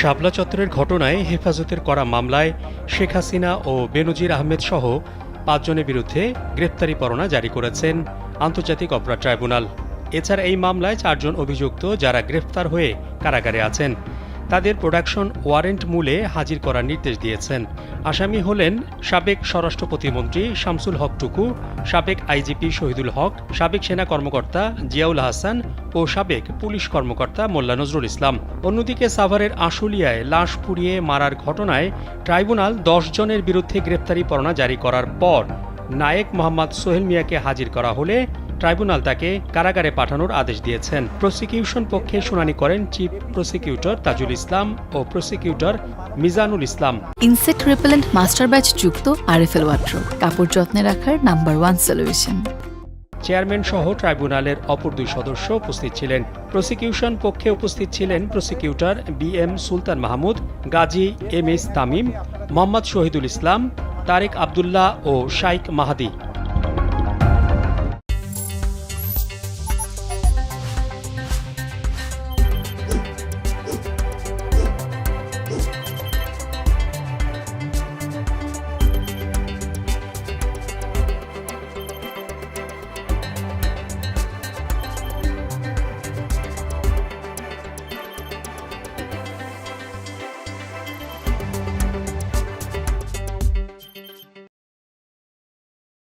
শাপলা চত্বরের ঘটনায় হেফাজতের করা মামলায় শেখ হাসিনা ও বেনজির আহমেদ সহ ৫ জনের বিরুদ্ধে গ্রেপ্তারি পরোয়ানা জারি করেছেন আন্তর্জাতিক অপরাধ ট্রাইব্যুনাল। এছাড়া এই মামলায় ৪ জন অভিযুক্ত যারা গ্রেফতার হয়ে কারাগারে আছেন তাদের প্রোডাকশন ওয়ারেন্ট মূলে হাজির করার নির্দেশ দিয়েছেন। আসামি হলেন সাবেক স্বরাষ্ট্র প্রতিমন্ত্রী শামসুল হক টুকু, সাবেক আইজিপি শহীদুল হক, সাবেক সেনা কর্মকর্তা জিয়াউল হাসান ও সাবেক পুলিশ কর্মকর্তা মোল্লা নজরুল ইসলাম। অন্যদিকে সাভারের আশুলিয়ায় লাশ পুড়িয়ে মারার ঘটনায় ট্রাইব্যুনাল ১০ জনের বিরুদ্ধে গ্রেপ্তারি পরোয়ানা জারি করার পর নায়েক মোহাম্মদ সোহেল মিয়াকে হাজির করা হলে ট্রাইব্যুনাল তাকে কারাগারে পাঠানোর আদেশ দিয়েছেন। প্রসিকিউশন পক্ষে শুনানি করেন চিফ প্রসিকিউটর তাজুল ইসলাম ও prosecutor Mizanul Islam. Insect repellent master batch যুক্ত আরএফএল ওয়াট্রো, কাপড় যত্নে রাখার নাম্বার 1 সলিউশন। চেয়ারম্যান সহ ট্রাইব্যুনালের অপর 2 সদস্য উপস্থিত ছিলেন। প্রসিকিউশন পক্ষে উপস্থিত ছিলেন প্রসিকিউটর BM সুলতান মাহমুদ, গাজী MS তামিম, মোহাম্মদ শহীদুল ইসলাম, তারেক আবদুল্লাহ ও শাইখ মাহাদি।